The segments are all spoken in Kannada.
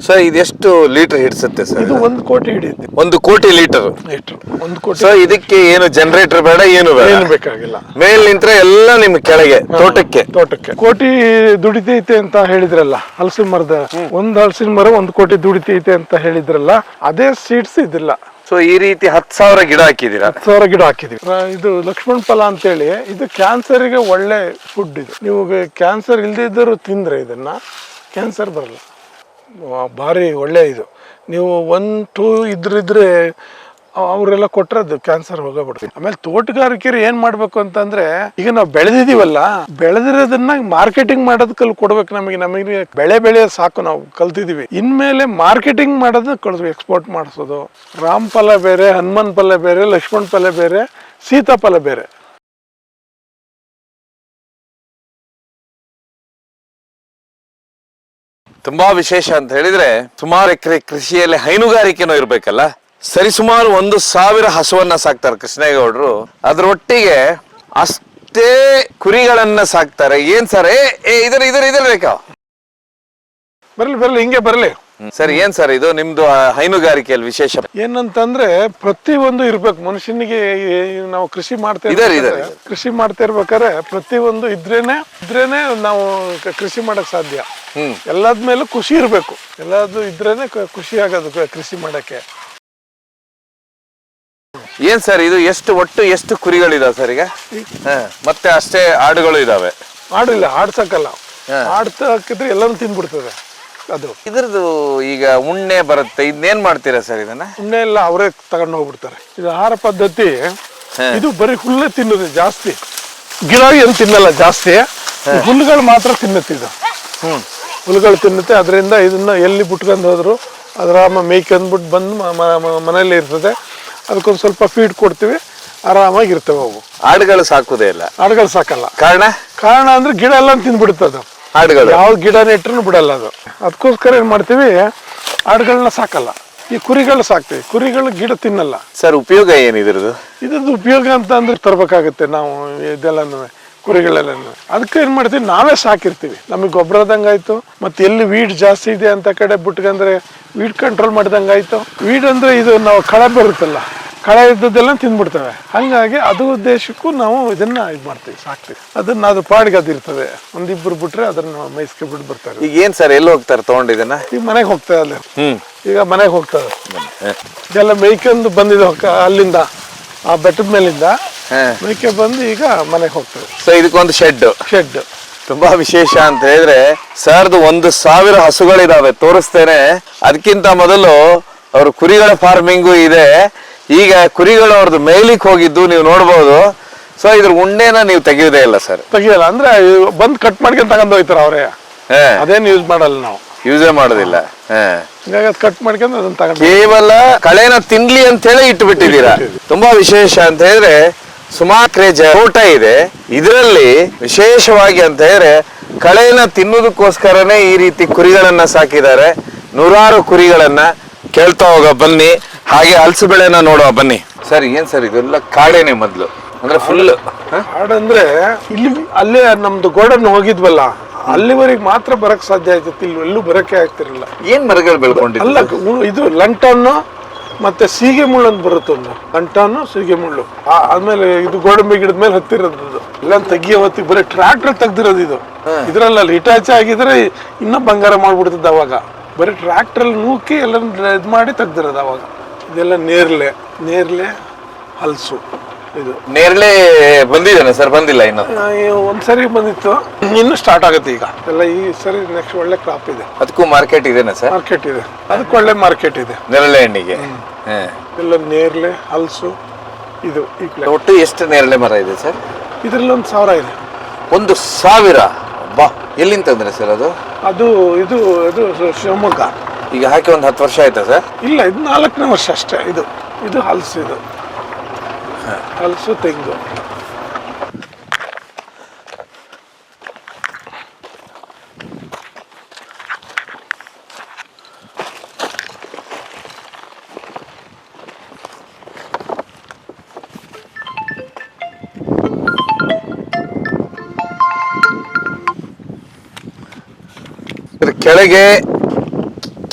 ಸರ್ ಇದೆಷ್ಟು ಲೀಟರ್ ಹಿಡಿಸುತ್ತೆ ಸರ್? ಇದು 1 ಕೋಟಿ ಹಿಡಿಯುತ್ತೆ. 1 ಕೋಟಿ ಲೀಟರ್. 1 ಕೋಟಿ. ಸೊ ಇದಕ್ಕೆ ಏನು ಜನರೇಟರ್ ಬೇಡ, ಏನು ಬೇಕಾಗಿಲ್ಲ. ಮೇಲ್ ನಿಂತ್ರೆ ಎಲ್ಲ ನಿಮ್ ಕೆಳಗೆ ತೋಟಕ್ಕೆ ಕೋಟಿ ದುಡಿತೈತೆ ಅಂತ ಹೇಳಿದ್ರಲ್ಲ, ಹಲಸಿನ ಮರದ ಒಂದು ಹಲಸಿನ ಮರ 1 ಕೋಟಿ ದುಡಿತೈತೆ ಅಂತ ಹೇಳಿದ್ರಲ್ಲ, ಅದೇ ಸೀಡ್ಸ್ ಇದಿಲ್ಲ. ಸೊ ಈ ರೀತಿ 10,000 ಗಿಡ ಹಾಕಿದೀರಾ? 10,000 ಗಿಡ ಹಾಕಿದೀವಿ. ಇದು ಲಕ್ಷ್ಮಣ ಫಲ ಅಂತೇಳಿ, ಇದು ಕ್ಯಾನ್ಸರ್ಗೆ ಒಳ್ಳೆ ಫುಡ್. ಇದು ನೀವು ಕ್ಯಾನ್ಸರ್ ಇಲ್ಲದೆ ಇದ್ದರೂ ತಿಂದ್ರೆ ಇದನ್ನ ಕ್ಯಾನ್ಸರ್ ಬರಲ್ಲ. ಭಾರಿ ಒಳ್ಳೆ ಇದು. ನೀವು 1-2 ಇದ್ರೆ ಅವರೆಲ್ಲ ಕೊಟ್ರೆ ಅದು ಕ್ಯಾನ್ಸರ್ ಹೋಗಬಿಡುತ್ತೆ. ಆಮೇಲೆ ತೋಟಗಾರಿಕೆರು ಏನ್ ಮಾಡ್ಬೇಕು ಅಂತಂದ್ರೆ, ಈಗ ನಾವು ಬೆಳೆದಿದೀವಲ್ಲ, ಬೆಳೆದಿರೋದನ್ನ ಮಾರ್ಕೆಟಿಂಗ್ ಮಾಡೋದಕ್ಕೆ ಕೊಡ್ಬೇಕು. ನಮಗೆ ಬೆಳೆ ಸಾಕು, ನಾವು ಕಲ್ತಿದೀವಿ. ಇನ್ಮೇಲೆ ಮಾರ್ಕೆಟಿಂಗ್ ಮಾಡೋದನ್ನ ಕಳಿಸ್ಬೇಕು, ಎಕ್ಸ್ಪೋರ್ಟ್ ಮಾಡಿಸೋದು. ರಾಮ್ ಫಲ ಬೇರೆ, ಹನುಮನ್ ಫಲ ಬೇರೆ, ಲಕ್ಷ್ಮಣ ಫಲ ಬೇರೆ, ಸೀತಾಫಲ ಬೇರೆ. ತುಂಬಾ ವಿಶೇಷ ಅಂತ ಹೇಳಿದ್ರೆ, ಸುಮಾರು ಎಕರೆ ಕೃಷಿಯಲ್ಲಿ ಹೈನುಗಾರಿಕೆನೂ ಇರ್ಬೇಕಲ್ಲ. ಸರಿಸುಮಾರು 1,000 ಹಸುವನ್ನ ಸಾಕ್ತಾರೆ ಕೃಷ್ಣೇಗೌಡರು. ಅದ್ರೊಟ್ಟಿಗೆ ಅಷ್ಟೇ ಕುರಿಗಳನ್ನ ಸಾಕ್ತಾರೆ. ಏನ್ ಸರ್, ಇದರ ಬೇಕಾ? ಬರ್ಲಿ ಹಿಂಗೆ ಬರ್ಲಿ ಸರ್. ಏನ್ ಸರ್ ಇದು ನಿಮ್ದು ಹೈನುಗಾರಿಕೆಯಲ್ಲಿ ವಿಶೇಷ ಏನಂತಂದ್ರೆ, ಪ್ರತಿಯೊಂದು ಇರ್ಬೇಕು ಮನುಷ್ಯನಿಗೆ. ನಾವು ಕೃಷಿ ಮಾಡ್ತಾ ಇರ್ಬೇಕಾದ್ರೆ ಪ್ರತಿಯೊಂದು ಇದ್ರೇನೆ ನಾವು ಕೃಷಿ ಮಾಡಕ್ ಸಾಧ್ಯ. ಎಲ್ಲದ ಮೇಲೂ ಖುಷಿ ಇರ್ಬೇಕು. ಎಲ್ಲದು ಇದ್ರೇನೆ ಖುಷಿ ಆಗೋದು ಕೃಷಿ ಮಾಡಕ್ಕೆ. ಏನ್ ಸರ್ ಇದು ಒಟ್ಟು ಎಷ್ಟು ಕುರಿಗಳಿದಾವೆ ಸರ್ ಈಗ? ಮತ್ತೆ ಅಷ್ಟೇ ಆಡುಗಳು ಇದಾವೆ? ಆಡಿಲ್ಲ, ಆಡ್ಸಕ್ಕಲ್ಲ. ಹಾಕಿದ್ರೆ ಎಲ್ಲಾನು ತಿಂದ್ಬಿಡ್ತದೆ ಅದು. ಇದ್ರದ್ದು ಈಗ ಉಣ್ಣೆ ಬರುತ್ತೆ, ಇದನ್ನೇನ್ ಮಾಡ್ತೀರಾ ಸರ್? ಇದನ್ನ ಉಣ್ಣೆ ಎಲ್ಲ ಅವರೇ ತಗೊಂಡು ಹೋಗ್ಬಿಡ್ತಾರೆ. ಇದು ಆಹಾರ ಪದ್ಧತಿ. ಇದು ಬರೀ ಹುಲ್ಲೇ ತಿನ್ನೋದು ಜಾಸ್ತಿ. ಗಿಡ ಏನು ತಿನ್ನಲ್ಲ ಜಾಸ್ತಿ, ಹುಲ್ಲುಗಳು ಮಾತ್ರ ತಿನ್ನುತ್ತೆ. ಇದು ಹುಲ್ಲುಗಳು ತಿನ್ನುತ್ತೆ. ಅದರಿಂದ ಇದನ್ನ ಎಲ್ಲಿ ಬಿಟ್ಕೊಂಡು ಹೋದ್ರು ಆರಾಮ ಮೇಯ್ಕೊಂಡ್ಬಿಟ್ಟು ಬಂದು ಮನೆಯಲ್ಲಿ ಇರ್ತದೆ. ಅದಕ್ಕೊಂದು ಸ್ವಲ್ಪ ಫೀಡ್ ಕೊಡ್ತೀವಿ, ಆರಾಮಾಗಿ ಇರ್ತವೆ ಅವು. ಆಡುಗಳು ಸಾಕುದೇ ಇಲ್ಲ? ಆಡುಗಳು ಸಾಕಲ್ಲ. ಕಾರಣ ಅಂದ್ರೆ ಗಿಡ ಎಲ್ಲ ತಿಂದ್ಬಿಡುತ್ತದು. ಆಡುಗಳು ಯಾವ ಗಿಡ ನೆಟ್ರು ಬಿಡಲ್ಲ ಅದು. ಅದಕ್ಕೋಸ್ಕರ ಏನ್ ಮಾಡ್ತೀವಿ, ಆಡುಗಳನ್ನ ಸಾಕಲ್ಲ. ಈ ಕುರಿಗಳು ಸಾಕ್ತಿವಿ. ಕುರಿಗಳು ಗಿಡ ತಿನ್ನಲ್ಲ. ಸರ್ ಉಪಯೋಗ ಏನಿದ್ರದ್ದು? ಇದ್ರದ್ದು ಉಪಯೋಗ ಅಂತ ಅಂದ್ರೆ ತರ್ಬೇಕಾಗುತ್ತೆ ನಾವು ಇದೆಲ್ಲ ಕುರಿಗಳೆಲ್ಲ. ಅದಕ್ಕೆ ಏನ್ ಮಾಡ್ತೀವಿ, ನಾವೇ ಸಾಕಿರ್ತೀವಿ. ನಮಗೆ ಗೊಬ್ಬರದಂಗಾಯ್ತು, ಮತ್ತೆ ಎಲ್ಲಿ ವೀಡ್ ಜಾಸ್ತಿ ಇದೆ ಅಂತ ಕಡೆ ಬಿಟ್ಕಂದ್ರೆ ವೀಡ್ ಕಂಟ್ರೋಲ್ ಮಾಡಿದಂಗಾಯ್ತು. ವೀಡ್ ಅಂದ್ರೆ ಇದು ನಾವು ಕಳೆ ಬರುತ್ತಲ್ಲ, ಕಳೆ ಇದ್ದದ್ದೆಲ್ಲ ತಿಂದ್ಬಿಡ್ತವೆ. ಹಂಗಾಗಿ ಅದು ಉದ್ದೇಶಕ್ಕೂ ನಾವು ಇದನ್ನ ಮಾಡ್ತೀವಿ, ಸಾಕ್ತಿವಿ. ಅದನ್ನ ಅದು ಪಾಡಿಗೆ ಅದಿರ್ತದೆ. ಒಂದಿಬ್ರು ಬಿಟ್ರೆ ಅದನ್ನ ಮೇಯಿಸ್ಕೆ ಬಿಟ್ಟು ಬರ್ತಾರೆ. ಈಗ ಏನ್ ಸರ್, ಎಲ್ಲಿ ಹೋಗ್ತಾರೆ ತಗೊಂಡಿದ್ದನ್ನ? ಈಗ ಮನೆಗೆ ಹೋಗ್ತದೆ ಅಲ್ಲಿ. ಈಗ ಮನೆಗೆ ಹೋಗ್ತದೆ. ಇದೆಲ್ಲ ಮೇಯ್ಕೊಂಡು ಬಂದಿದೆ ಅಲ್ಲಿಂದ, ಆ ಬೆಟ್ಟದ ಮೇಲಿಂದ ಮೇಯ್ಕೆ ಬಂದು ಈಗ ಮನೆಗೆ ಹೋಗ್ತದೆ. ಸೊ ಇದಕ್ಕೊಂದು ಶೆಡ್ ತುಂಬಾ ವಿಶೇಷ ಅಂತ ಹೇಳಿದ್ರೆ, ಸರ್ದು 1,000 ಹಸುಗಳಿದಾವೆ, ತೋರಿಸ್ತೇನೆ. ಅದಕ್ಕಿಂತ ಮೊದಲು ಅವ್ರ ಕುರಿಗಳ ಫಾರ್ಮಿಂಗು ಇದೆ. ಈಗ ಕುರಿಗಳು ಅವ್ರದ್ದು ಮೇಯ್ಲಿಕ್ಕೆ ಹೋಗಿದ್ದು ನೀವು ನೋಡ್ಬೋದು. ಸೊ ಇದ್ರ ಉಣ್ಣೆನ ನೀವು ತೆಗಿಯೋದೇ ಇಲ್ಲ ಸರ್? ತೆಗಿಯಲ್ಲ. ಅಂದ್ರೆ ಬಂದ್ ಕಟ್ ಮಾಡ್ಕೊಂಡು ತಗೊಂಡ್ ಹೋಯ್ತಾರ ಅವ್ರೆ. ಅದೇನು ಯೂಸ್ ಮಾಡಲ್ಲ, ನಾವು ಯೂಸೇ ಮಾಡೋದಿಲ್ಲ. ಕಟ್ ಮಾಡ್ಕೊಂಡು ಅದನ್ನ ತಗೊಂಡು ಕೇವಲ ಕಳೆನ ತಿನ್ಲಿ ಅಂತ ಹೇಳಿ ಇಟ್ಟುಬಿಟ್ಟಿದ್ದೀರಾ. ತುಂಬಾ ವಿಶೇಷ ಅಂತ ಹೇಳಿದ್ರೆ, ಸುಮಾರು ತೋಟ ಇದೆ. ಇದರಲ್ಲಿ ವಿಶೇಷವಾಗಿ ಅಂತ ಹೇಳಿದ್ರೆ, ಕಳೆನ ತಿನ್ನುವುದಕ್ಕೋಸ್ಕರನೇ ಈ ರೀತಿ ಕುರಿಗಳನ್ನ ಸಾಕಿದ್ದಾರೆ. 100 ಕುರಿಗಳನ್ನ. ಕೇಳ್ತಾ ಹೋಗ ಬನ್ನಿ, ಹಾಗೆ ಹಲಸು ಬೆಳೆನ ನೋಡುವ ಬನ್ನಿ. ಸರ್ ಏನ್ ಸರ್ ಇದೆಲ್ಲ ಕಾಡೇನೆ ಮೊದ್ಲು? ಅಂದ್ರೆ ಫುಲ್ ಕಾಡಂದ್ರೆ ಇಲ್ಲಿ ಅಲ್ಲೇ ನಮ್ದು ಗೋಡನ್ ಹೋಗಿದ್ವಲ್ಲ, ಅಲ್ಲಿವರೆಗೆ ಮಾತ್ರ ಬರಕ್ ಸಾಧ್ಯ ಆಯ್ತತಿ. ಇಲ್ಲಿ ಎಲ್ಲೂ ಬರಕ್ಕೆ ಆಗ್ತಿರಲಿಲ್ಲ. ಏನ್ ಮರಗಳು ಬೆಳ್ಕೊಂಡಿಲ್ಲ? ಅಲ್ಲ, ಇದು ಲಂಟನ್ನು ಮತ್ತೆ ಸೀಗೆ ಮುಳ್ಳು ಅಂತ ಬರುತ್ತೆ. ಒಂದು ಲಂಟನ್ನು ಸೀಗೆ ಮುಳ್ಳು. ಆದ್ಮೇಲೆ ಇದು ಗೋಡಂಬಿ ಗಿಡದ ಮೇಲೆ ಹತ್ತಿರೋದು. ಎಲ್ಲ ತೆಗಿಯೋ ಹೊತ್ತಿಗೆ ಬರೀ ಟ್ರ್ಯಾಕ್ಟರ್ ತೆಗ್ದಿರೋದು ಇದು. ಇದ್ರಲ್ಲ ಹಿಟಾಚಿ ಆಗಿದ್ರೆ ಇನ್ನೂ ಬಂಗಾರ ಮಾಡ್ಬಿಡ್ತದ. ಅವಾಗ ಬರೀ ಟ್ರ್ಯಾಕ್ಟರ್ ನೂಕಿ ಎಲ್ಲ ಇದ್ ಮಾಡಿ ತೆಗ್ದಿರೋದು ಅವಾಗ. ಇದೆಲ್ಲ ನೇರ್ಲೆ ಹಲಸು. ಇದು ನೇರಳೆ ಬಂದಿದ್ದಾನೆ ಸರ್? ಬಂದಿಲ್ಲ ಇನ್ನು. ಒಂದ್ಸರಿ ಬಂದಿತ್ತು, ಇನ್ನು ಸ್ಟಾರ್ಟ್ ಆಗುತ್ತೆ ಈಗ ಎಲ್ಲ. ಈ ಸರಿ ನೆಕ್ಸ್ಟ್ ಒಳ್ಳೆ ಕ್ರಾಪ್ ಇದೆ. ಅದಕ್ಕೂ ಮಾರ್ಕೆಟ್ ಇದೆನಾ ಸರ್? ಮಾರ್ಕೆಟ್ ಇದೆ, ಅದಕ್ಕೆ ಒಳ್ಳೆ ಮಾರ್ಕೆಟ್ ಇದೆ. ನೇರಳೆ ಹಣ್ಣಿಗೆ ಎಲ್ಲ ನೇರಳೆ ಹಲಸು. ಇದು ಒಟ್ಟು ಎಷ್ಟು ನೇರಳೆ ಮರ ಇದೆ ಸರ್? ಇದ್ರಲ್ಲಿ 1,000 ಇದೆ. 1,000? ಬಾ, ಎಲ್ಲಿಂದ ತಂದ್ರೆ ಸರ್ ಅದು? ಇದು ಶಿವಮೊಗ್ಗ. ಈಗ ಹಾಕಿ ಒಂದು 10 ವರ್ಷ ಆಯ್ತಾ ಸರ್? ಇಲ್ಲ, ಇದು 4ನೇ ವರ್ಷ ಅಷ್ಟೇ. ಇದು ಹಲಸು. ಇದು ಹಲಸು, ತೆಂಗು.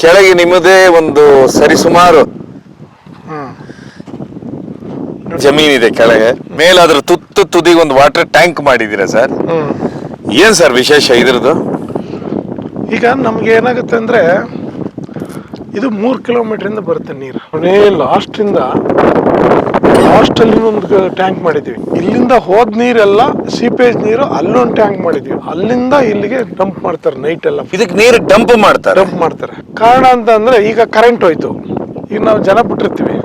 ಕೆಳಗೆ ನಿಮ್ಮದೇ ಒಂದು ಸರಿಸುಮಾರು ಜಮೀನಿದೆ ಕೆಳಗೆ, ಮೇಲಾದ್ರೂ ತುದಿಗೆ ಒಂದು ವಾಟರ್ ಟ್ಯಾಂಕ್ ಮಾಡಿದ್ದೀರಾ ಸರ್. ಏನ್ ಸರ್ ವಿಶೇಷ ಇದ್ರದ್ದು? ಈಗ ನಮ್ಗೆ ಏನಾಗುತ್ತೆ ಅಂದ್ರೆ ಇದು 3 ಕಿಲೋಮೀಟರ್ ಬರುತ್ತೆ ನೀರು. ಲಾಸ್ಟ್ ಅಲ್ಲಿ ಒಂದು ಟ್ಯಾಂಕ್ ಮಾಡಿದ್ವಿ. ಇಲ್ಲಿಂದ ಹೋದ್ ನೀರೆಲ್ಲ ಸೀಪೇಜ್ ನೀರು ಅಲ್ಲೊಂದು ಟ್ಯಾಂಕ್ ಮಾಡಿದ್ವಿ. ಅಲ್ಲಿಂದ ಇಲ್ಲಿಗೆ ಡಂಪ್ ಮಾಡ್ತಾರೆ ನೈಟ್ ಎಲ್ಲ. ಇದಕ್ಕೆ ನೀರು ಡಂಪ್ ಮಾಡ್ತಾರೆ. ಕಾರಣ ಅಂತ ಅಂದ್ರೆ ಈಗ ಕರೆಂಟ್ ಹೋಯ್ತು. ಈಗ ನಾವು ಜನ ಬಿಟ್ಟಿರ್ತೀವಿ,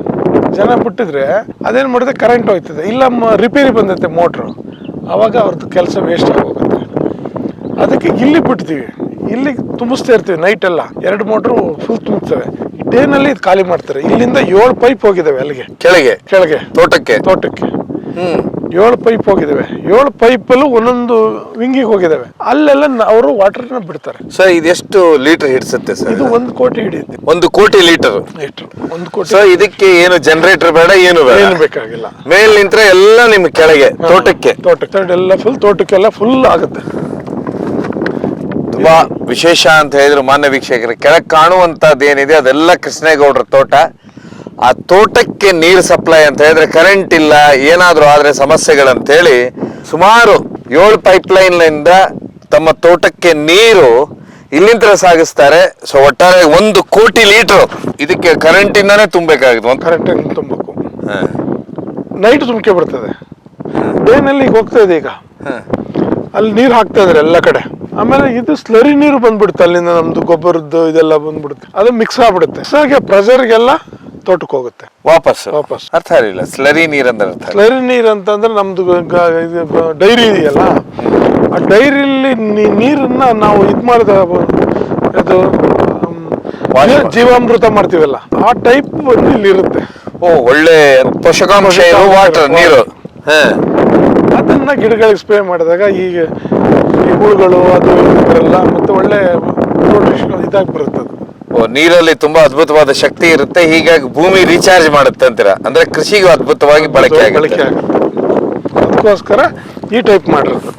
ಜನ ಬಿಟ್ಟಿದ್ರೆ ಅದೇನ್ ಮಾಡುತ್ತೆ, ಕರೆಂಟ್ ಹೋಯ್ತದೆ, ಇಲ್ಲ ರಿಪೇರಿ ಬಂದೈತೆ ಮೋಟ್ರು, ಅವಾಗ ಅವ್ರದ್ದು ಕೆಲಸ ವೇಸ್ಟ್ ಆಗೋಗುತ್ತೆ. ಅದಕ್ಕೆ ಇಲ್ಲಿ ಬಿಡ್ತೀವಿ, ಇಲ್ಲಿ ತುಂಬಿಸ್ತಾ ಇರ್ತೀವಿ ನೈಟ್ ಎಲ್ಲ. 2 ಮೋಟ್ರು ಫುಲ್ ತುಂಬಿಸ್ತವೆ. ಡೇನಲ್ಲಿ ಇದು ಖಾಲಿ ಮಾಡ್ತಾರೆ. ಇಲ್ಲಿಂದ 7 ಪೈಪ್ ಹೋಗಿದ್ದಾವೆ ಅಲ್ಲಿಗೆ ಕೆಳಗೆ ತೋಟಕ್ಕೆ 7 ಪೈಪ್ ಹೋಗಿದ್ದಾವೆ. 7 ಪೈಪಲ್ಲೂ ಒಂದೊಂದು ವಿಂಗಿಗೆ ಹೋಗಿದ್ದಾವೆ. ಅಲ್ಲೆಲ್ಲ ಅವರು ವಾಟರ್ನ ಬಿಡ್ತಾರೆ. ಸರ್ ಇದೆಷ್ಟು ಲೀಟರ್ ಹಿಡಿಸುತ್ತೆ ಸರ್? ಇದು 1 ಕೋಟಿ ಹಿಡಿಯುತ್ತೆ. 1 ಕೋಟಿ ಲೀಟರ್. 1 ಕೋಟಿ. ಸರ್ ಇದಕ್ಕೆ ಏನು ಜನರೇಟರ್ ಬೇಡ, ಏನು ಬೇಕಾಗಿಲ್ಲ. ಮೇಲ್ ನಿಂತ್ರೆ ಎಲ್ಲ ನಿಮ್ ಕೆಳಗೆ ತೋಟಕ್ಕೆ ಎಲ್ಲ ಫುಲ್ ತೋಟಕ್ಕೆಲ್ಲ ಫುಲ್ ಆಗುತ್ತೆ. ತುಂಬಾ ವಿಶೇಷ ಅಂತ ಹೇಳಿದ್ರು ಮಾನ್ಯ ವೀಕ್ಷಕರ, ಕೆಳಗೆ ಕಾಣುವಂತದ್ದು ಏನಿದೆ ಅದೆಲ್ಲ ಕೃಷ್ಣೇಗೌಡರ ತೋಟ. ಆ ತೋಟಕ್ಕೆ ನೀರು ಸಪ್ಲೈ ಅಂತ ಹೇಳಿದ್ರೆ ಕರೆಂಟ್ ಇಲ್ಲ, ಏನಾದ್ರೂ ಆದ್ರೆ ಸಮಸ್ಯೆಗಳಂತೇಳಿ ಸುಮಾರು 7 ಪೈಪ್ಲೈನ್ ಇಂದ ತಮ್ಮ ತೋಟಕ್ಕೆ ನೀರು ಇಲ್ಲಿಂದ ಸಾಗಿಸ್ತಾರೆ. ಸೊ ಒಟ್ಟಾರೆ 1 ಕೋಟಿ ಲೀಟರ್ ಇದಕ್ಕೆ ಕರೆಂಟ್ ಇಂದಾನೆ ತುಂಬಬೇಕಾಗುತ್ತೆ. ಕರೆಂಟ್ ತುಂಬಬೇಕು. ನೈಟ್ ತುಂಬಿಕೆ ಬರ್ತದೆ. ಡೇನಲ್ಲಿ ಹೋಗ್ತಾ ಇದೆ. ಈಗ ಅಲ್ಲಿ ನೀರು ಹಾಕ್ತಾ ಇದಾರೆ ಎಲ್ಲ ಕಡೆ. ಆಮೇಲೆ ಇದು ಸ್ಲರಿ ನೀರು ಬಂದ್ಬಿಡುತ್ತೆ, ಅಲ್ಲಿಂದ ನಮ್ದು ಗೊಬ್ಬರದ್ದು ಇದೆಲ್ಲ ಬಂದ್ಬಿಡುತ್ತೆ. ಅದು ಮಿಕ್ಸ್ ಆಗ್ಬಿಡುತ್ತೆ. ಹಾಗೆ ಪ್ರೆಷರ್ಗೆಲ್ಲ ತೋಟಕ್ಕೆ ಹೋಗುತ್ತೆ ವಾಪಸ್. ಅರ್ಥ ಆಗಿಲ್ಲ ಸ್ಲರಿ ನೀರ್ ಅಂದ್ರೆ? ಸ್ಲರಿ ನೀರ್ ಅಂತಂದ್ರೆ ನಮ್ದು ಡೈರಿ ಇದೆಯಲ್ಲ, ಆ ಡೈರಿಲಿ ನೀರನ್ನ ನಾವು ಇದು ಮಾಡಿದ ಇದು ಜೀವಾಮೃತ ಮಾಡ್ತೀವಲ್ಲ, ಆ ಟೈಪ್ ಬಂದು ಇಲ್ಲಿ ಇರುತ್ತೆ. ಒಳ್ಳೆ ಪೋಷಕಾಂಶ ವಾಟರ್ ನೀರು. ಅದನ್ನ ಗಿಡಗಳಿಗೆ ಸ್ಪ್ರೇ ಮಾಡಿದಾಗ ಈಗ ಈ ಹುಳುಗಳು ಅದು ಬರಲ್ಲ, ಮತ್ತೆ ಒಳ್ಳೆ ಇದಾಗಿ ಬರುತ್ತೆ. ನೀರಲ್ಲಿ ತುಂಬಾ ಅದ್ಭುತವಾದ ಶಕ್ತಿ ಇರುತ್ತೆ, ಹೀಗಾಗಿ ಭೂಮಿ ರೀಚಾರ್ಜ್ ಮಾಡುತ್ತೆ ಅಂತೀರಾ? ಅಂದ್ರೆ ಕೃಷಿಗೂ ಅದ್ಭುತವಾಗಿ ಬಳಕೆ ಆಗುತ್ತೆ. ಅದಕ್ಕೋಸ್ಕರ ಈ ಟೈಪ್ ಮಾಡಿರೋದು.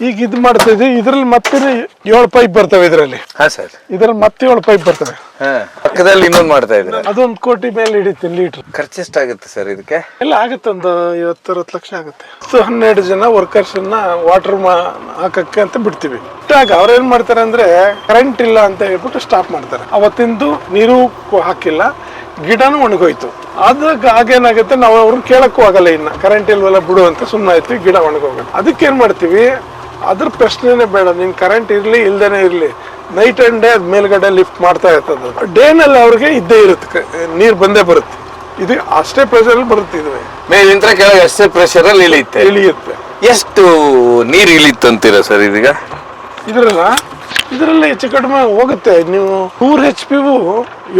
ಈಗ ಇದು ಮಾಡ್ತಾ ಇದ್ವಿ. ಇದ್ರಲ್ಲಿ ಮತ್ತೆ 7 ಪೈಪ್ ಬರ್ತವೆ. ಇದ್ರಲ್ಲಿ ಮತ್ತೆ 7 ಪೈಪ್ ಬರ್ತವೆ. ಪಕ್ಕದಲ್ಲಿ ಇನ್ನೊಂದು ಮಾಡ್ತಾ ಇದ್ರೆ ಅದು 1 ಕೋಟಿ ಮೇಲೆ ಹಿಡಿಯುತ್ತೆ ಲೀಟರ್. ಖರ್ಚು ಎಷ್ಟಾಗುತ್ತೆ ಸರ್ ಇದಕ್ಕೆ? ಎಲ್ಲ ಆಗುತ್ತೆ, ಒಂದು 50-60 ಲಕ್ಷ ಆಗುತ್ತೆ. 12 ಜನ ವರ್ಕರ್ಸ್ ವಾಟರ್ ಹಾಕಕ್ಕೆ ಅಂತ ಬಿಡ್ತೀವಿ. ಆಗ ಅವ್ರೇನ್ ಮಾಡ್ತಾರೆ ಅಂದ್ರೆ ಕರೆಂಟ್ ಇಲ್ಲ ಅಂತ ಹೇಳ್ಬಿಟ್ಟು ಸ್ಟಾಪ್ ಮಾಡ್ತಾರೆ. ಅವತ್ತಿಂದು ನೀರು ಹಾಕಿಲ್ಲ, ಗಿಡನೂ ಒಣಗೋಯ್ತು. ಅದಾಗ ಆಗೇನಾಗುತ್ತೆ, ನಾವು ಅವ್ರನ್ನ ಕೇಳಕ್ಕೂ ಆಗಲ್ಲ, ಇನ್ನ ಕರೆಂಟ್ ಇಲ್ವಲ್ಲ ಬಿಡು ಅಂತ ಸುಮ್ಮನೆ ಆಯ್ತು, ಗಿಡ ಒಣಗೋಗ. ಅದಕ್ಕೆ ಏನ್ ಮಾಡ್ತೀವಿ, ಅದ್ರ ಪ್ರಶ್ನೆನೇ ಬೇಡ, ನಿನ್ ಕರೆಂಟ್ ಇರ್ಲಿ ಇಲ್ದೇನೆ ಇರ್ಲಿ, ನೈಟ್ ಅಂಡ್ ಡೇ ಅದ್ ಮೇಲ್ಗಡೆ ಲಿಫ್ಟ್ ಮಾಡ್ತಾ ಇರ್ತದೆ. ಡೇನಲ್ಲಿ ಅವ್ರಿಗೆ ಇದ್ದೇ ಇರುತ್ತೆ, ನೀರ್ ಬಂದೇ ಬರುತ್ತೆ. ಇದು ಅಷ್ಟೇ ಪ್ರೆಷರ್ ಅಲ್ಲಿ ಬರುತ್ತೆ. ಇದು ಮೇಲಿಂದ ಕೆಳಗೆ ಅಷ್ಟೇ ಪ್ರೆಷರ್ ಅಲ್ಲಿ ಇಳಿಯುತ್ತೆ. ಎಷ್ಟು ನೀರು ಇಳಿಯುತ್ತೆ ಅಂತೀರಾ ಸರ್ ಇದೀಗ? ಇದರಲ್ಲಿ ಹೆಚ್ಚು ಕಡಿಮೆ ಹೋಗುತ್ತೆ. ನೀವು 100 HP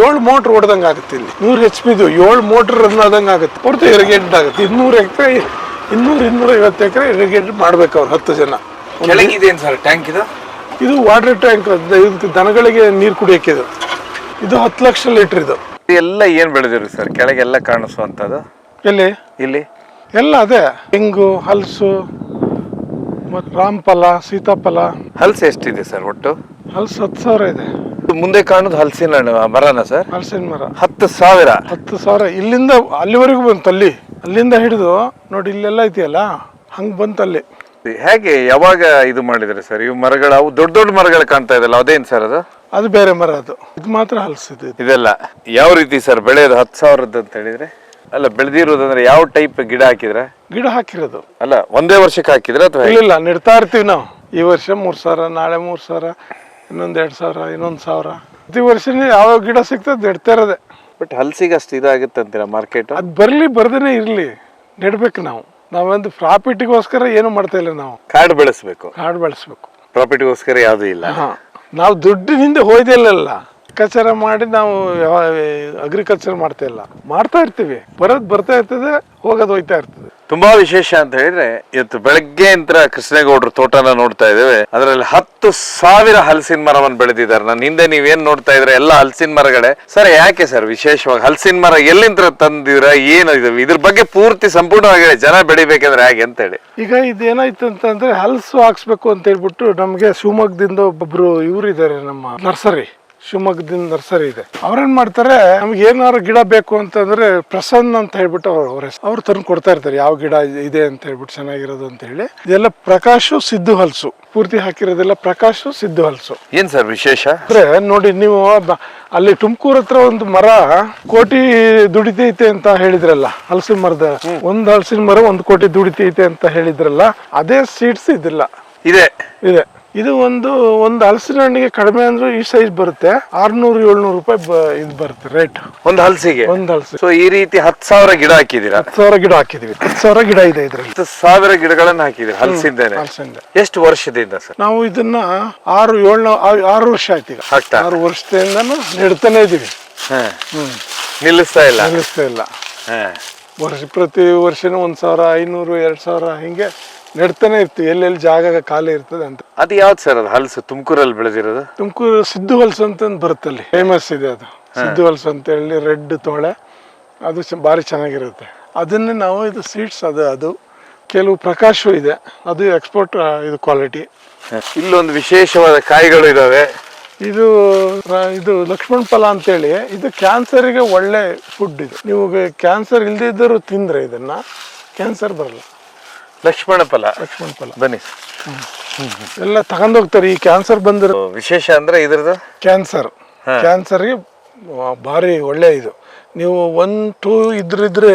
7 ಮೋಟರ್ ಹೊಡೆದಂಗೆ ಆಗುತ್ತೆ. ಇಲ್ಲಿ 100 HP 7 ಮೋಟರ್ ರನ್ ಆದಂಗೆ ಆಗುತ್ತೆ. ಹೊರತು ಇರಿಗೇಟೆಡ್ ಆಗುತ್ತೆ. 200 ಎಕರೆ 250 ಎಕರೆ ಇರಿಗೇಟೆಡ್ ಮಾಡ್ಬೇಕು ಅವ್ರು 10 ಜನ. ಸರ್ ಟ್ಯಾಂಕ್ ಇದು ವಾಟರ್ ಟ್ಯಾಂಕ್, ದನಗಳಿಗೆ ನೀರು ಕುಡಿಯಕ್ಕೆ. ಇದು 10 ಲಕ್ಷ ಲೀಟರ್. ಇದು ಎಲ್ಲ ಏನ್ ಬೆಳೆದಿರಿ ಸರ್ ಕೆಳಗೆಲ್ಲ ಕಾಣಿಸುವಂತದ್ದು? ಇಲ್ಲಿ ಎಲ್ಲ ಅದೇ ತೆಂಗು, ಹಲಸು, ಮತ್ತೆ ರಾಮಫಲ, ಸೀತಾಫಲ. ಹಲಸು ಎಷ್ಟಿದೆ ಸರ್ ಒಟ್ಟು? ಹಲಸು 10,000 ಇದೆ. ಮುಂದೆ ಕಾಣುದು ಹಲಸಿನ ಮರನ ಸರ್? ಹಲಸಿನ ಮರ 10,000. 10,000 ಇಲ್ಲಿಂದ ಅಲ್ಲಿವರೆಗೂ ಬಂತು. ಅಲ್ಲಿಂದ ಹಿಡಿದು ನೋಡಿ ಇಲ್ಲೆಲ್ಲ ಐತಿಯಲ್ಲ, ಹಂಗ್ ಬಂತಲ್ಲಿ. ಹೇಗೆ ಯಾವಾಗ ಇದು ಮಾಡಿದ್ರೆ ಸರ್ ಇವು ಮರಗಳು? ಅವು ದೊಡ್ಡ ದೊಡ್ಡ ಮರಗಳು ಕಾಣ್ತಾ ಇದಲ್ಲ, ಅದೇನ್ ಸರ್ ಅದು? ಅದು ಬೇರೆ ಮರ. ಅದು ಇದು ಮಾತ್ರ ಹಲಸಿದೆ. ಇದೆಲ್ಲ ಯಾವ ರೀತಿ ಸರ್ ಬೆಳೆಯೋದು? 10,000 ಅಂತ ಹೇಳಿದ್ರೆ ಅಲ್ಲ, ಬೆಳೆದಿರೋದಂದ್ರೆ ಯಾವ ಟೈಪ್ ಗಿಡ ಹಾಕಿದ್ರೆ? ಗಿಡ ಹಾಕಿರೋದು ಅಲ್ಲ, ಒಂದೇ ವರ್ಷಕ್ಕೆ ಹಾಕಿದ್ರೆ ಅಥವಾ? ಇಲ್ಲ, ನೆಡ್ತಾ ಇರ್ತೀವಿ ನಾವು. ಈ ವರ್ಷ 3,000, ನಾಳೆ 3,000, ಇನ್ನೊಂದ್ 2,000, ಇನ್ನೊಂದ್ 1,000. ಪ್ರತಿ ವರ್ಷನೇ ಯಾವ ಗಿಡ ಸಿಗ್ತದೆ ನೆಡ್ತಾ ಇರೋದೆ. ಬಟ್ ಹಲಸಿಗೆ ಅಷ್ಟು ಇದಾಗುತ್ತೆ ಅಂತೀರಾ ಮಾರ್ಕೆಟ್? ಅದ್ ಬರ್ದೇನೆ ಇರ್ಲಿ, ನೆಡ್ಬೇಕು ನಾವು. ನಾವೊಂದು ಪ್ರಾಫಿಟ್ಗೋಸ್ಕರ ಏನು ಮಾಡ್ತಾ ಇಲ್ಲ. ನಾವು ಕಾಡು ಬೆಳೆಸ್ಬೇಕು. ಪ್ರಾಫಿಟ್ಗೋಸ್ಕರ ಯಾವ್ದು ಇಲ್ಲ. ನಾವು ದುಡ್ಡಿನಿಂದ ಹೋಯ್ದಿಲ್ಲ, ಲೆಕ್ಕಾಚಾರ ಮಾಡಿ ನಾವು ಅಗ್ರಿಕಲ್ಚರ್ ಮಾಡ್ತಾ ಇಲ್ಲ. ಮಾಡ್ತಾ ಇರ್ತೀವಿ, ಬರ್ತಾ ಇರ್ತದೆ, ಹೋಗೋದು ಹೋಯ್ತಾ ಇರ್ತದೆ. ತುಂಬಾ ವಿಶೇಷ ಅಂತ ಹೇಳಿದ್ರೆ ಇವತ್ತು ಬೆಳಗ್ಗೆ ಅಂತ ಕೃಷ್ಣೇಗೌಡರು ತೋಟನ ನೋಡ್ತಾ ಇದ್ದೇವೆ. ಅದರಲ್ಲಿ 10,000 ಹಲಸಿನ ಮರವನ್ನು ಬೆಳೆದಿದ್ದಾರೆ. ನನ್ನ ಹಿಂದೆ ನೀವೇನ್ ನೋಡ್ತಾ ಇದ್ರೆ ಎಲ್ಲ ಹಲಸಿನ ಮರಗಳೇ. ಸರ್ ಯಾಕೆ ಸರ್ ವಿಶೇಷವಾಗಿ ಹಲಸಿನ ಮರ ಎಲ್ಲಿಂದ ತಂದಿದ್ರ, ಏನು ಇದು, ಇದ್ರ ಬಗ್ಗೆ ಪೂರ್ತಿ ಸಂಪೂರ್ಣವಾಗಿ ಹೇಳಿ. ಜನ ಬೆಳಿಬೇಕಂದ್ರೆ ಹೇಗೆ ಅಂತ ಹೇಳಿ. ಈಗ ಇದೇನಾಯ್ತು ಅಂತಂದ್ರೆ ಹಲಸು ಹಾಕ್ಸ್ಬೇಕು ಅಂತ ಹೇಳ್ಬಿಟ್ಟು ನಮ್ಗೆ ಶಿವಮೊಗ್ಗದಿಂದ ಒಬ್ಬೊಬ್ರು ಇವ್ರು ಇದಾರೆ, ನಮ್ಮ ನರ್ಸರಿ, ಶಿವಮೊಗ್ಗದಿಂದ ನರ್ಸರಿ ಇದೆ. ಅವ್ರೇನ್ ಮಾಡ್ತಾರೆ, ನಮ್ಗೆ ಏನಾದ್ರು ಗಿಡ ಬೇಕು ಅಂತಂದ್ರೆ ಪ್ರಸನ್ನ ಅಂತ ಹೇಳ್ಬಿಟ್ಟು ಅವ್ರು ತಂದು ಕೊಡ್ತಾ ಇರ್ತಾರೆ, ಯಾವ ಗಿಡ ಇದೆ ಅಂತ ಹೇಳ್ಬಿಟ್ಟು ಚೆನ್ನಾಗಿರೋದು ಅಂತ ಹೇಳಿ. ಇದೆಲ್ಲ ಪ್ರಕಾಶು ಸಿದ್ದು ಹಲಸು, ಪೂರ್ತಿ ಹಾಕಿರೋದೆಲ್ಲ ಪ್ರಕಾಶು ಸಿದ್ದು ಹಲಸು. ಏನ್ ಸರ್ ವಿಶೇಷ ಅಂದ್ರೆ ನೋಡಿ, ನೀವು ಅಲ್ಲಿ ತುಮಕೂರು ಹತ್ರ ಒಂದು ಮರ ಕೋಟಿ ದುಡಿತೈತೆ ಅಂತ ಹೇಳಿದ್ರಲ್ಲ, ಹಲಸಿನ ಮರದ ಒಂದು ಹಲಸಿನ ಮರ 1 ಕೋಟಿ ದುಡಿತೈತೆ ಅಂತ ಹೇಳಿದ್ರಲ್ಲ, ಅದೇ ಸೀಡ್ಸ್ ಇದಿಲ್ಲ ಇದೆ. ಇದು ಒಂದು ಹಲಸಿನ ಹಣ್ಣಿಗೆ ಕಡಿಮೆ ಅಂದ್ರೆ ಈ ಸೈಜ್ ಬರುತ್ತೆ, 600-700 ರೂಪಾಯಿ ಇದು ಬರುತ್ತೆ ರೇಟ್ ಒಂದು ಹಲಸಿಗೆ. ಒಂದು ಹಲಸು. ಸೊ ಈ ರೀತಿ 10,000 ಗಿಡ ಹಾಕಿದೀರಾ? 10,000 ಗಿಡ ಹಾಕಿದೀವಿ. 10,000 ಗಿಡ ಇದೆ ಇದ್ರಲ್ಲಿ. 10,000 ಗಿಡಗಳನ್ನ ಹಾಕಿದೀರಾ ಹಲಸಿಂದೇನೆ? ಹಲಸಿಂದ. ಎಷ್ಟು ವರ್ಷದಿಂದ ಸರ್? ನಾವು ಇದನ್ನ 6 ವರ್ಷ ಆಯ್ತು ಈಗ. 6 ವರ್ಷದಿಂದ ನೆಡ್ತಾನೆ ಇದೀವಿ. ನಿಲ್ಲಿಸ್ತಾ ಇಲ್ಲ? ನಿಲ್ಲಿಸ್ತಾ ಇಲ್ಲ. ಪ್ರತಿ ವರ್ಷನೂ 1,500, 2,000 ಹಿಂಗೆ ನೆಡ್ತಾನೆ ಇರ್ತೀವಿ, ಎಲ್ಲೆಲ್ಲಿ ಜಾಗ ಖಾಲಿ ಇರ್ತದೆ ಅಂತ. ಅದು ಯಾವ್ದು ಸರ್ ಅದು ಹಲಸು? ತುಮಕೂರಲ್ಲಿ ಬೆಳೆದಿರೋದು? ತುಮಕೂರು ಸಿದ್ದು ಹಲಸು ಅಂತ ಬರುತ್ತಲ್ಲಿ, ಫೇಮಸ್ ಇದೆ ಅದು. ಸಿದ್ದು ಹಲಸು ಅಂತ ಹೇಳಿ ರೆಡ್ ತೋಳೆ, ಅದು ಭಾರಿ ಚೆನ್ನಾಗಿರುತ್ತೆ. ಅದನ್ನೇ ನಾವು ಇದು ಸೀಡ್ಸ್ ಅದು ಕೆಲವು ಪ್ರಕಾಶು ಇದೆ, ಅದು ಎಕ್ಸ್ಪೋರ್ಟ್ ಇದು ಕ್ವಾಲಿಟಿ. ಇಲ್ಲೊಂದು ವಿಶೇಷವಾದ ಕಾಯಿಗಳು ಇದಾವೆ. ಇದು ಲಕ್ಷ್ಮಣ ಫಲ ಅಂತೇಳಿ, ಇದು ಕ್ಯಾನ್ಸರಿಗೆ ಒಳ್ಳೆ ಫುಡ್. ಇದು ನೀವು ಕ್ಯಾನ್ಸರ್ ಇಲ್ದಿದ್ದರೂ ತಿಂದ್ರೆ ಇದನ್ನ ಕ್ಯಾನ್ಸರ್ ಬರಲ್ಲ. ಲಕ್ಷ್ಮಣ ಫಲ. ಬನ್ನಿ ಎಲ್ಲ ತಗೊಂಡೋಗ್ತಾರೆ. ಈ ಕ್ಯಾನ್ಸರ್ ಬಂದಿರೋ ವಿಶೇಷ ಅಂದ್ರೆ ಇದ್ರದ್ದು ಕ್ಯಾನ್ಸರ್ಗೆ ಭಾರಿ ಒಳ್ಳೆ ಇದು. ನೀವು 1-2 ಇದ್ರೆ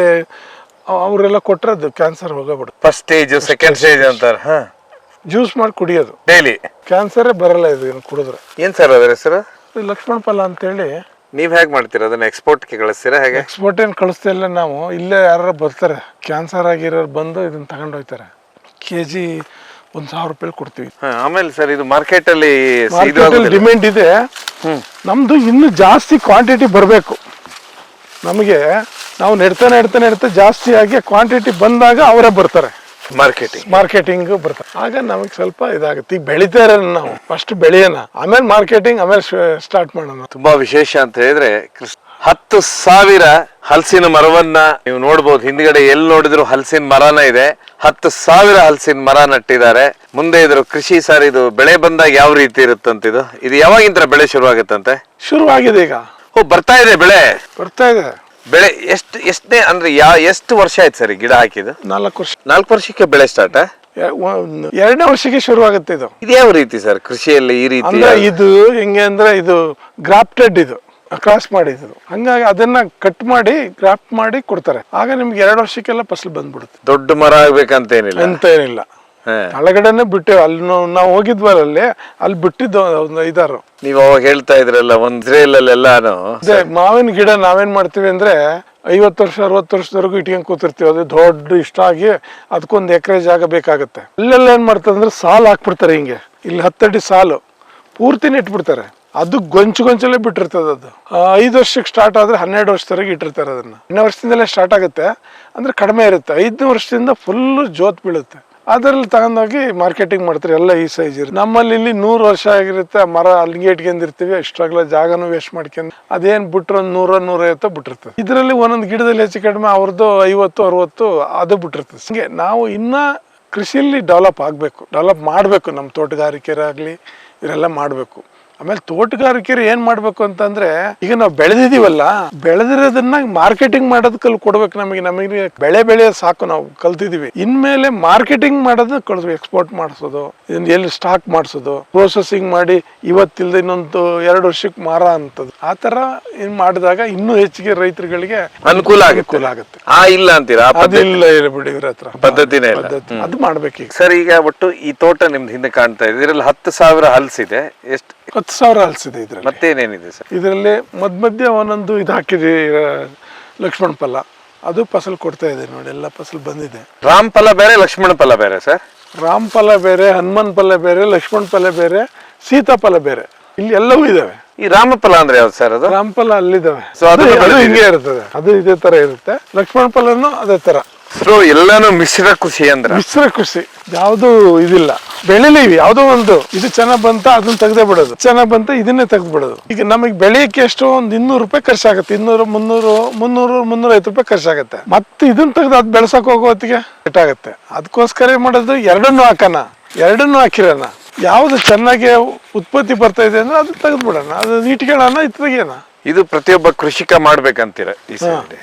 ಅವರೆಲ್ಲ ಕೊಟ್ರೆ ಅದು ಕ್ಯಾನ್ಸರ್ ಹೋಗಬಿಡುತ್ತೆ. ಫಸ್ಟ್ ಸ್ಟೇಜ್, ಸೆಕೆಂಡ್ ಸ್ಟೇಜ್ ಅಂತಾರೆ. ಜ್ಯೂಸ್ ಮಾಡಿ ಕುಡಿಯೋದು ಡೈಲಿ, ಕ್ಯಾನ್ಸರೇ ಬರಲ್ಲ ಇದು ಕುಡಿದ್ರೆ. ಏನ್ ಸರ್ ಅದ್ರ ಹೆಸರು? ಲಕ್ಷ್ಮಣ ಫಲ ಅಂತೇಳಿ. ನೀವ್ ಹೇಗ್ ಮಾಡ್ತೀರಾ ಅದನ್ನ? ಎಕ್ಸ್ಪೋರ್ಟ್ಗೆ ಕಳಿಸ್ತೀರಾ ಹೇಗೆ? ಎಕ್ಸ್ಪೋರ್ಟ್ ಏನ್ ಕಳಿಸ್ತಾ ಇಲ್ಲ ನಾವು, ಇಲ್ಲೇ ಯಾರು ಬರ್ತಾರೆ ಕ್ಯಾನ್ಸರ್ ಆಗಿರೋರು ಬಂದು ಇದನ್ನ ತಗೊಂಡು ಹೋಗ್ತಾರೆ. KG 1,000 ರೂಪಾಯಿ ಕೊಡ್ತೀವಿ. ಆಮೇಲೆ ಸರ್ ಇದು ಮಾರ್ಕೆಟ್ ಅಲ್ಲಿ ಡಿಮ್ಯಾಂಡ್ ಇದೆ. ನಮ್ದು ಇನ್ನು ಜಾಸ್ತಿ ಕ್ವಾಂಟಿಟಿ ಬರಬೇಕು ನಮಗೆ. ನಾವು ನೆಡ್ತಾ ಜಾಸ್ತಿ ಆಗಿ ಕ್ವಾಂಟಿಟಿ ಬಂದಾಗ ಅವರೇ ಬರ್ತಾರೆ ಮಾರ್ಕೆಟಿಂಗ್ ಬರ್ತಾರೆ. ಆಗ ನಮಗೆ ಸ್ವಲ್ಪ ಇದಾಗುತ್ತೆ. ಈಗ ಬೆಳಿತಾರೆ, ನಾವು ಫಸ್ಟ್ ಬೆಳೆಯೋಣ, ಆಮೇಲೆ ಮಾರ್ಕೆಟಿಂಗ್, ಆಮೇಲೆ ಸ್ಟಾರ್ಟ್ ಮಾಡೋಣ. ತುಂಬಾ ವಿಶೇಷ ಅಂತ ಹೇಳಿದ್ರೆ 10,000 ಹಲಸಿನ ಮರವನ್ನ ನೀವು ನೋಡ್ಬೋದು. ಹಿಂದ್ಗಡೆ ಎಲ್ಲಿ ನೋಡಿದ್ರು ಹಲಸಿನ ಮರನ ಇದೆ. 10,000 ಹಲಸಿನ ಮರ ನಟ್ಟಿದ್ದಾರೆ. ಮುಂದೆ ಇದ್ರ ಕೃಷಿ ಸರ್, ಇದು ಬೆಳೆ ಬಂದಾಗ ಯಾವ ರೀತಿ ಇರುತ್ತಂತ? ಇದು ಯಾವಾಗಿಂತ ಬೆಳೆ ಶುರುವಾಗುತ್ತಂತೆ? ಶುರುವಾಗಿದೆ ಈಗ. ಬರ್ತಾ ಇದೆ ಬೆಳೆ, ಬರ್ತಾ ಇದೆ ಬೆಳೆ. ಎಷ್ಟೇ ಅಂದ್ರೆ ಎಷ್ಟು ವರ್ಷ ಆಯ್ತು ಸರ್ ಗಿಡ ಹಾಕಿದ್ದು? 4 ವರ್ಷ. 4 ವರ್ಷಕ್ಕೆ ಬೆಳೆ ಸ್ಟಾರ್ಟ್? 2ನೇ ವರ್ಷಕ್ಕೆ ಶುರುವಾಗುತ್ತೆ ಇದು. ಇದು ಯಾವ ರೀತಿ ಸರ್ ಕೃಷಿಯಲ್ಲಿ ಈ ರೀತಿ? ಇದು ಹೆಂಗೆ ಅಂದ್ರೆ, ಇದು ಗ್ರಾಫ್ಟೆಡ್, ಇದು ಕ್ರಾಸ್ ಮಾಡಿದ್ರು. ಹಂಗಾಗಿ ಅದನ್ನ ಕಟ್ ಮಾಡಿ ಗ್ರಾಫ್ಟ್ ಮಾಡಿ ಕೊಡ್ತಾರೆ. ಆಗ ನಿಮ್ಗೆ 2 ವರ್ಷಕ್ಕೆಲ್ಲ ಫಸಲು ಬಂದ್ಬಿಡುತ್ತೆ. ದೊಡ್ಡ ಮರ ಆಗ್ಬೇಕಂತ ಏನಿಲ್ಲ. ಕೆಳಗಡೆನೆ ಬಿಟ್ಟೇವ್. ಅಲ್ಲಿ ನಾವು ಹೋಗಿದ್ವಲ್ಲ, ಅಲ್ಲಿ ಬಿಟ್ಟಿದ್ದು 5-6. ನೀವ್ ಅವಾಗ ಹೇಳ್ತಾ ಇದ್ರಲ್ಲ ಒಂದ್ ಎಲ್ಲಾನು ಮಾವಿನ ಗಿಡ ನಾವೇನ್ ಮಾಡ್ತೀವಿ ಅಂದ್ರೆ 50 ವರ್ಷ 60 ವರ್ಷದವರೆಗೂ ಇಟ್ಕೊಂಡ್ ಕೂತಿರ್ತೀವಿ. ಅದು ದೊಡ್ಡ ಇಷ್ಟ ಆಗಿ ಅದಕ್ಕೊಂದು ಎಕರೆ ಜಾಗ ಬೇಕಾಗುತ್ತೆ. ಅಲ್ಲೆಲ್ಲ ಏನ್ ಮಾಡ್ತಾರೆ ಅಂದ್ರೆ ಸಾಲು ಹಾಕ್ಬಿಡ್ತಾರೆ. ಹಿಂಗೆ ಇಲ್ಲಿ 10 ಅಡಿ ಸಾಲು ಪೂರ್ತಿ ನೆಟ್ಬಿಡ್ತಾರೆ. ಅದು ಗೊಂಚಲೇ ಬಿಟ್ಟಿರ್ತದೆ. ಅದು 5 ವರ್ಷಕ್ಕೆ ಸ್ಟಾರ್ಟ್ ಆದ್ರೆ 12 ವರ್ಷದವರೆಗೆ ಇಟ್ಟಿರ್ತಾರೆ. ಅದನ್ನ 2ನೇ ವರ್ಷದಿಂದಲೇ ಸ್ಟಾರ್ಟ್ ಆಗುತ್ತೆ ಅಂದ್ರೆ ಕಡಿಮೆ ಇರುತ್ತೆ. 5ನೇ ವರ್ಷದಿಂದ ಫುಲ್ ಜೋತ್ ಬೀಳುತ್ತೆ. ಅದರಲ್ಲಿ ತಗೊಂಡೋಗಿ ಮಾರ್ಕೆಟಿಂಗ್ ಮಾಡ್ತಾರೆ. ಎಲ್ಲ ಈ ಸೈಜ್ ಇರುತ್ತೆ. ನಮ್ಮಲ್ಲಿ ಇಲ್ಲಿ 100 ವರ್ಷ ಆಗಿರುತ್ತೆ ಮರ, ಅಲ್ಲಿಗೆ ಇಟ್ಕೊಂಡಿರ್ತೀವಿ. ಇಷ್ಟಾಗಲ ಜಾಗನೂ ವೇಸ್ಟ್ ಮಾಡ್ಕೊಂಡು ಅದೇನ್ ಬಿಟ್ರು 100-150 ಬಿಟ್ಟಿರ್ತದೆ. ಇದರಲ್ಲಿ ಒಂದೊಂದು ಗಿಡದಲ್ಲಿ ಹೆಚ್ಚು ಕಡಿಮೆ ಅವ್ರದ್ದು 50-60 ಅದು ಬಿಟ್ಟಿರ್ತದೆ. ಹಂಗೆ ನಾವು ಇನ್ನ ಕೃಷಿಯಲ್ಲಿ ಡೆವಲಪ್ ಮಾಡಬೇಕು. ನಮ್ಮ ತೋಟಗಾರಿಕೆರಾಗ್ಲಿ ಇವರೆಲ್ಲ ಮಾಡಬೇಕು. ಆಮೇಲೆ ತೋಟಗಾರಿಕೆ ಏನ್ ಮಾಡ್ಬೇಕು ಅಂತಂದ್ರೆ, ಈಗ ನಾವು ಬೆಳೆದಿರೋದನ್ನ ಮಾರ್ಕೆಟಿಂಗ್ ಮಾಡೋದ್ ಕೊಡ್ಬೇಕು. ನಮಗೆ ಬೆಳೆ ಸಾಕು, ನಾವು ಕಲ್ತಿದೀವಿ. ಇನ್ಮೇಲೆ ಮಾರ್ಕೆಟಿಂಗ್ ಮಾಡೋದು ಕಳಿಸ್ಬೇಕು. ಎಕ್ಸ್ಪೋರ್ಟ್ ಮಾಡಿಸೋದು, ಎಲ್ಲಿ ಸ್ಟಾಕ್ ಮಾಡಿಸೋದು, ಪ್ರೋಸೆಸಿಂಗ್ ಮಾಡಿ ಇವತ್ತಿಲ್ದ ಇನ್ನೊಂದು 2 ವರ್ಷಕ್ಕೆ ಮಾರ ಅಂತದ್ದು. ಆ ತರ ಏನ್ ಮಾಡಿದಾಗ ಇನ್ನೂ ಹೆಚ್ಚಿಗೆ ರೈತರುಗಳಿಗೆ ಅನುಕೂಲ ಆಗುತ್ತೆ. ಇಲ್ಲ ಅಂತೀರಾ? ಅದಿಲ್ಲ ಬಿಡಿ, ಇವ್ರ ಹತ್ರ ಪದ್ಧತಿನೇ ಅದು ಮಾಡ್ಬೇಕು. ಸರ್ ಈಗ ಒಟ್ಟು ಈ ತೋಟ ನಿಮ್ದು ಹಿಂದೆ ಕಾಣ್ತಾ ಇದೆ, ಇದರಲ್ಲಿ 10,000 ಹಲಸಿದೆ. ಎಷ್ಟು? 10,000 ಹಲಸಿದೆ ಇದ್ರಲ್ಲಿ. ಮತ್ತೇನೇನಿದೆ ಸರ್ ಇದರಲ್ಲಿ? ಮಧ್ಯ ಒಂದೊಂದು ಇದು ಹಾಕಿದ್ವಿ, ಲಕ್ಷ್ಮಣ ಫಲ. ಅದು ಫಸಲ್ ಕೊಡ್ತಾ ಇದೆ ನೋಡಿ, ಎಲ್ಲ ಫಸಲ್ ಬಂದಿದೆ. ರಾಮ್ ಫಲ ಬೇರೆ, ಲಕ್ಷ್ಮಣ ಫಲ ಬೇರೆ ಸರ್? ರಾಮ್ ಫಲ ಬೇರೆ, ಹನುಮಾನ್ ಫಲ ಬೇರೆ, ಲಕ್ಷ್ಮಣ ಫಲ ಬೇರೆ, ಸೀತಾಫಲ ಬೇರೆ. ಇಲ್ಲಿ ಎಲ್ಲವೂ ಇದಾವೆ. ಈ ರಾಮಫಲ ಅಂದ್ರೆ ಯಾವ್ದು ಸರ್? ಅದು ರಾಮಫಲ ಅಲ್ಲಿದ್ದಾವೆ. ಅದು ಹಿಂಗೆ ಇರ್ತದೆ, ಅದು ಇದೇ ತರ ಇರುತ್ತೆ. ಲಕ್ಷ್ಮಣ ಫಲನು ಅದೇ ತರ. ಸೊ ಎಲ್ಲಾನು ಮಿಶ್ರ ಕೃಷಿ ಅಂದ್ರೆ ಮಿಶ್ರ ಕೃಷಿ ಯಾವುದು ಇದಿಲ್ಲ, ಬೆಳಿಲಿವಿ ಯಾವುದೋ ಒಂದು ಇದು ಚೆನ್ನಾಗ್ ಬಂತ ಅದನ್ನ ತೆಗ್ದೇ ಬಿಡೋದು, ಚೆನ್ನಾಗ್ ಬಂತ ಇದನ್ನೇ ತೆಗ್ದು ಬಿಡೋದು. ಈಗ ನಮಗೆ ಬೆಳೆಯಕ್ಕೆ ಎಷ್ಟು ಒಂದು 200 ರೂಪಾಯಿ ಖರ್ಚಾಗುತ್ತೆ, 200, 300, 350 ರೂಪಾಯಿ ಖರ್ಚಾಗುತ್ತೆ. ಮತ್ತೆ ಇದನ್ನ ತೆಗ್ದು ಅದು ಬೆಳ್ಸಕ್ ಹೋಗೋ ಹೊತ್ತಿಗೆ ಆಗುತ್ತೆ. ಅದಕ್ಕೋಸ್ಕರ ಏನ್ ಮಾಡೋದು, ಎರಡನ್ನೂ ಹಾಕೋಣ, ಎರಡನ್ನೂ ಹಾಕಿರೋಣ. ಯಾವ್ದು ಚೆನ್ನಾಗಿ ಉತ್ಪತ್ತಿ ಬರ್ತಾ ಇದೆ ಅಂದ್ರೆ ಅದು ತೆಗೆದು ಬಿಡೋಣ, ಅದು ಇಟ್ಕೊಳ್ಳೋಣ, ಇತ್ತೆಗೆಯೋಣ. ಇದು ಪ್ರತಿಯೊಬ್ಬ ಕೃಷಿಕ ಮಾಡ್ಬೇಕಂತೀರ ಈ ಸೈಡ್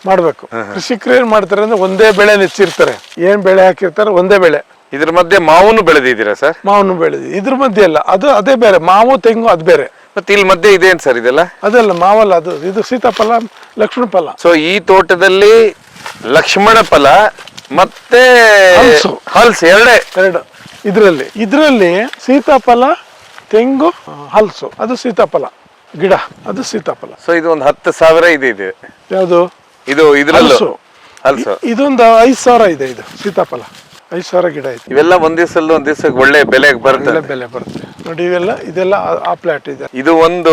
ಮಾಡ್ಬೇಕು. ಕೃಷಿಕರು ಏನ್ ಮಾಡ್ತಾರೆ ಅಂದ್ರೆ ಒಂದೇ ಬೆಳೆ ನೆಚ್ಚಿರ್ತಾರೆ, ಏನ್ ಬೆಳೆ ಹಾಕಿರ್ತಾರೆ ಒಂದೇ ಬೆಳೆ. ಇದ್ರ ಮಧ್ಯೆ ಮಾವನ್ನು ಬೆಳೆದಿದ್ದೀರಾ ಸರ್? ಮಾವನ್ನು ಬೆಳೆದಿ, ಇದ್ರ ಮಧ್ಯೆ ಅಲ್ಲ, ಅದು ಅದೇ ಬೇರೆ, ಮಾವು ತೆಂಗು ಅದು ಬೇರೆ. ಮತ್ತೆ ಇಲ್ಲಿ ಮಧ್ಯೆ ಇದೇನ್ ಸರ್ ಇದೆಲ್ಲ? ಅದಲ್ಲ ಮಾವಲ್ಲ, ಅದು ಇದು ಸೀತಾಫಲ, ಲಕ್ಷ್ಮಣ ಫಲ. ಸೊ ಈ ತೋಟದಲ್ಲಿ ಲಕ್ಷ್ಮಣ ಫಲ ಮತ್ತೆ ಹಲ್ಸ್ ಎರಡು. ಇದ್ರಲ್ಲಿ ಸೀತಾಫಲ, ತೆಂಗು, ಹಲಸು, ಅದು ಸೀತಾಫಲ ಗಿಡ, ಅದು ಸೀತಾಫಲ. ಸೊ ಇದು ಒಂದು 10,000 ಇದೆ. ಯಾವುದು ಇದು ಇದ್ರಲ್ಲೂ ಹಲಸು? ಹಲ್ಸು ಇದೊಂದು 5,000 ಇದೆ. ಇದು ಸೀತಾಫಲ 5,000 ಗಿಡ ಇದೆ. ಇವೆಲ್ಲ ಒಂದ್ ದಿವಸಕ್ಕೆ ಒಳ್ಳೆ ಬೆಲೆ ಬರುತ್ತೆ. ಬೆಲೆ ಬರುತ್ತೆ ನೋಡಿ. ಇದೆಲ್ಲ ಆ ಪ್ಲಾಟ್ ಇದೆ. ಇದು ಒಂದು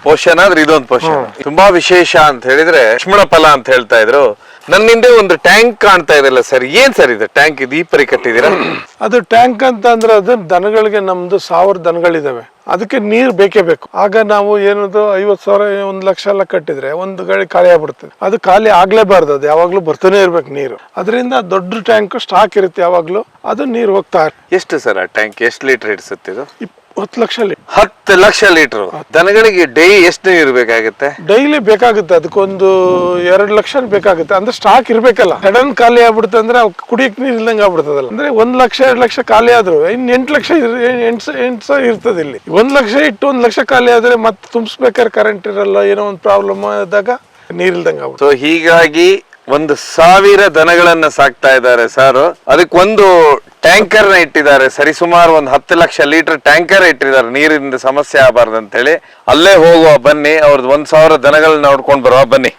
ಪೋಷನ್ ಆದ್ರೆ ಇದೊಂದು ಪೋಷನ್. ತುಂಬಾ ವಿಶೇಷ ಅಂತ ಹೇಳಿದ್ರೆ ಲಕ್ಷ್ಮಣ ಫಲ ಅಂತ ಹೇಳ್ತಾ ಇದ್ರು. ನನ್ನ ಹಿಂದೆ ಒಂದು ಟ್ಯಾಂಕ್ ಕಾಣ್ತಾ ಇದೆಲ್ಲ ಸರ್, ಏನ್ ಸರ್ ಇದು ಟ್ಯಾಂಕ್? ಇದು ಈ ಪರಿ ಕಟ್ಟಿದೀರಾ? ಅದು ಟ್ಯಾಂಕ್ ಅಂತ ಅಂದ್ರೆ ಅದು ದನಗಳಿಗೆ, ನಮ್ದು 1000 ದನಗಳಿದಾವೆ, ಅದಕ್ಕೆ ನೀರು ಬೇಕೇ ಬೇಕು. ಆಗ ನಾವು ಏನದು 50,000 1 ಲಕ್ಷ ಎಲ್ಲ ಕಟ್ಟಿದ್ರೆ ಒಂದು ಗಾಳಿ ಖಾಲಿ ಆಗ್ಬಿಡ್ತದೆ. ಅದು ಖಾಲಿ ಆಗ್ಲೇಬಾರ್ದು, ಅದು ಯಾವಾಗ್ಲೂ ಬರ್ತಾನೆ ಇರ್ಬೇಕು ನೀರು. ಅದರಿಂದ ದೊಡ್ಡ ಟ್ಯಾಂಕ್ ಸ್ಟಾಕ್ ಇರುತ್ತೆ ಯಾವಾಗ್ಲೂ, ಅದು ನೀರು ಹೋಗ್ತಾ ಇರುತ್ತೆ. ಎಷ್ಟು ಸರ್ ಆ ಟ್ಯಾಂಕ್? ಎಷ್ಟು ಲೀಟರ್ ಇಡಿಸುತ್ತೆ ಇದು? 10 ಲಕ್ಷ 10 ಲಕ್ಷ ಲೀಟರ್. ದನಗಳಿಗೆ ಎಷ್ಟು ನೀರು ಬೇಕಾಗುತ್ತೆ? ಡೈಲಿ ಬೇಕಾಗುತ್ತೆ, ಅದಕ್ಕೊಂದು 2 ಲಕ್ಷ ಬೇಕಾಗುತ್ತೆ. ಅಂದ್ರೆ ಸ್ಟಾಕ್ ಇರ್ಬೇಕಲ್ಲ, ಸಡನ್ ಖಾಲಿ ಆಗ್ಬಿಡುತ್ತೆ ಅಂದ್ರೆ ಕುಡಿಯಕ್ ನೀರ್ ಇಲ್ದಂಗೆ ಆಗ್ಬಿಡ್ತದಲ್ಲ. ಅಂದ್ರೆ 1 ಲಕ್ಷ 2 ಲಕ್ಷ ಖಾಲಿ ಆದ್ರು ಇನ್ನು 8 ಲಕ್ಷ 8 ಸಾವಿರ ಇರ್ತದೆ ಇಲ್ಲಿ. 1 ಲಕ್ಷ ಇಟ್ಟು 1 ಲಕ್ಷ ಖಾಲಿ ಆದ್ರೆ ಮತ್ತೆ ತುಂಬಿಸ್ಬೇಕಾದ್ರೆ ಕರೆಂಟ್ ಇರಲ್ಲ, ಏನೋ ಒಂದು ಪ್ರಾಬ್ಲಮ್ ಆದಾಗ ನೀರ್ ಇಲ್ದಂಗೆ ಆಗ್ಬಿಡುತ್ತೆ. ಸೊ ಹೀಗಾಗಿ 1,000 ದನಗಳನ್ನ ಸಾಕ್ತಾ ಇದ್ದಾರೆ ಸರ್. ಅದಕ್ಕೊಂದು ಟ್ಯಾಂಕರ್ ನ ಇಟ್ಟಿದ್ದಾರೆ, ಸರಿಸುಮಾರು ಒಂದು 10 ಲಕ್ಷ ಲೀಟರ್ ಟ್ಯಾಂಕರ್ ಇಟ್ಟಿದ್ದಾರೆ, ನೀರಿನ ಸಮಸ್ಯೆ ಆಗಬಾರ್ದು ಅಂತ ಹೇಳಿ. ಅಲ್ಲೇ ಹೋಗುವ ಬನ್ನಿ, ಅವ್ರದ್ದು 1,000 ದನಗಳನ್ನ ನೋಡ್ಕೊಂಡು ಬರುವ ಬನ್ನಿ.